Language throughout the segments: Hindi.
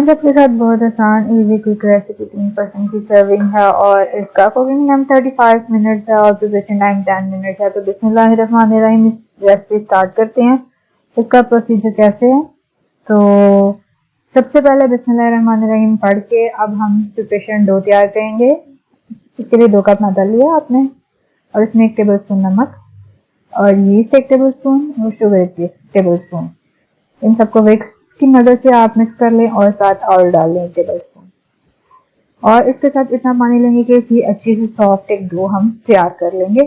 आज आपके साथ बहुत आसान इजी क्विक रेसिपी 3% की सर्विंग है और इसका कुकिंग टाइम 35 मिनट्स है और प्रिपरेशन टाइम 10 मिनट्स है। तो बिस्मिल्लाहिर्रहमानिर्रहीम इस रेसिपी स्टार्ट करते हैं। इसका प्रोसीजर कैसे है, तो सबसे पहले बिस्मिल्लाहिर्रहमानिर्रहीम पढ़ के अब हम प्रिपरेशन डो तैयार करेंगे। इसके लिए 2 कप मैदा लिया आपने और इसमें 1 टेबल स्पून नमक और यीस्ट 1 टेबल स्पून और शुगर 1 टेबल स्पून। इन सबको विक्स की मदद से आप मिक्स कर लें और साथ ऑयल डाल लें 1 टेबल स्पून। और इसके साथ इतना पानी लेंगे कि इसकी अच्छी सी सॉफ्ट एक डो हम तैयार कर लेंगे।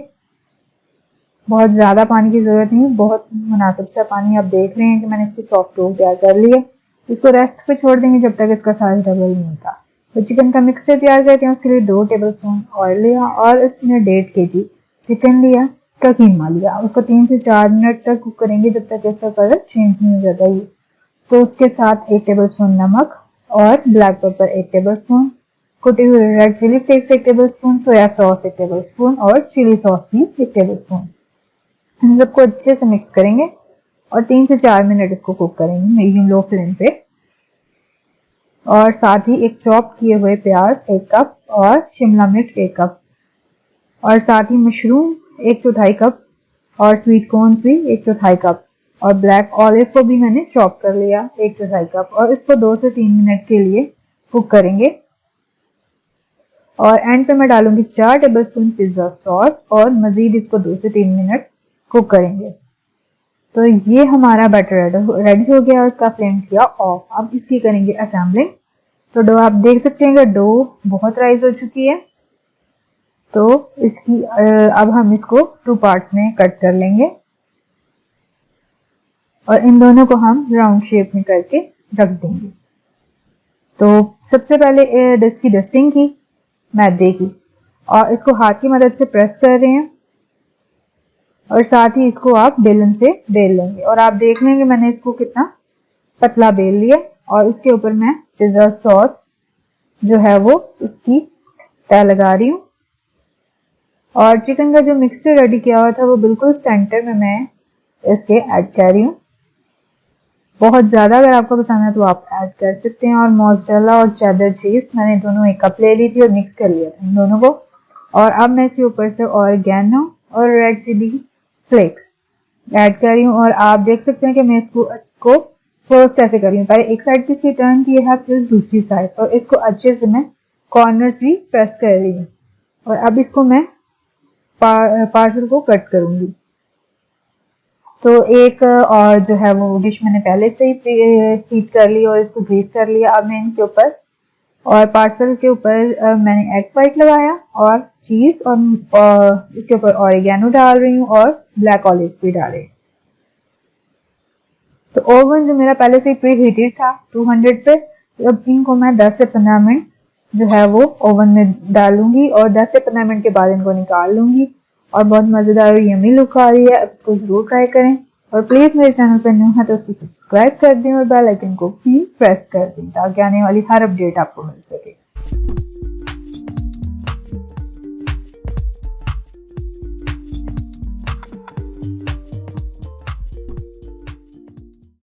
बहुत ज़्यादा पानी की ज़रूरत नहीं, बहुत मुनासिब सा पानी। आप देख रहे हैं कि मैंने इसकी सॉफ्ट डो तैयार कर ली है। इसको रेस्ट पे छोड़ देंगे जब तक इसका साइज डबल नहीं होता। तो चिकन का मिक्स से तैयार करते हैं। उसके लिए 2 टेबल स्पून ऑयल लिया और इसमें 1.5 kg चिकन लिया का कीमा लिया। उसको 3 से 4 मिनट तक कुक करेंगे जब तक इसका कलर चेंज नहीं हो जाता है। तो उसके साथ 1 टेबल स्पून नमक और ब्लैक पेपर 1 टेबल स्पून, कुटी हुई red chilli flakes 1 table spoon, soya sauce 1 table spoon और चिली सॉस भी 1 टेबल स्पून। इन सबको अच्छे से मिक्स करेंगे और 3 से 4 मिनट इसको कुक करेंगे मीडियम लो फ्लेम पे। और साथ ही एक चॉप किए हुए प्याज 1 कप और शिमला मिर्च 1 कप और साथ ही मशरूम 1/4 कप और स्वीट कॉर्न्स भी 1/4 कप और ब्लैक ऑलिव को भी मैंने चॉप कर लिया 1/4 कप। और इसको 2 से 3 मिनट के लिए कुक करेंगे। और एंड पे मैं डालूंगी 4 टेबल स्पून पिज्जा सॉस और मजीद इसको 2 से 3 मिनट कुक करेंगे। तो ये हमारा बैटर रेडी हो गया और इसका फ्लेम किया ऑफ। अब इसकी करेंगे असेंबलिंग। तो डो आप देख सकते हैं कि डो बहुत राइज हो चुकी है। तो इसकी अब हम इसको 2 पार्ट्स में कट कर लेंगे और इन दोनों को हम राउंड शेप में करके रख देंगे। तो सबसे पहले इसकी डस्टिंग की मैदे की और इसको हाथ की मदद से प्रेस कर रहे हैं और साथ ही इसको आप बेलन से बेल लेंगे। और आप देख लेंगे मैंने इसको कितना पतला बेल लिया और इसके ऊपर मैं पिज्जा सॉस जो है वो इसकी तह लगा रही हूँ। और चिकन का जो मिक्सचर रेडी किया हुआ था वो बिल्कुल सेंटर में मैं इसके ऐड कर रही हूँ। बहुत ज़्यादा अगर आपको पसंद है तो आप ऐड कर सकते हैं। और मोज़रेला और चेडर चीज़ मैंने दोनों 1 कप ले ली थी और मिक्स कर लिया था इन दोनों को। और अब मैं इसके ऊपर से ऑरिगेनो और रेड चिली फ्लेक्स ऐड कर रही हूँ। और आप देख सकते हैं कि मैं इसको टोस्ट कैसे कर रही हूँ। पहले एक साइड पे इसकी टर्न की है फिर दूसरी साइड और इसको अच्छे से मैं कॉर्नर्स भी प्रेस कर रही हूँ। और अब इसको मैं पार्सल को कट करूंगी। तो एक और जो है वो डिश मैंने पहले से ही हीट कर ली और इसको ग्रीस कर लिया। अब मैं इनके ऊपर और पार्सल के ऊपर मैंने एग वाइट लगाया और चीज और इसके ऊपर ऑरिगेनो डाल रही हूँ और ब्लैक ऑलिव्स भी डाले। तो ओवन जो मेरा पहले से ही प्री हीटेड था 200 पे। अब इनको मैं 10 से 15 मिनट जो है वो ओवन में डालूंगी और 10 से 15 मिनट के बाद इनको निकाल लूंगी। और बहुत मज़ेदार और यम्मी लुक आ रही है। अब इसको जरूर ट्राई करें और प्लीज़ मेरे चैनल पर न्यू है तो उसको सब्सक्राइब कर दें और बेल आइकन को भी प्रेस कर दें ताकि आने वाली हर अपडेट आपको मिल सके।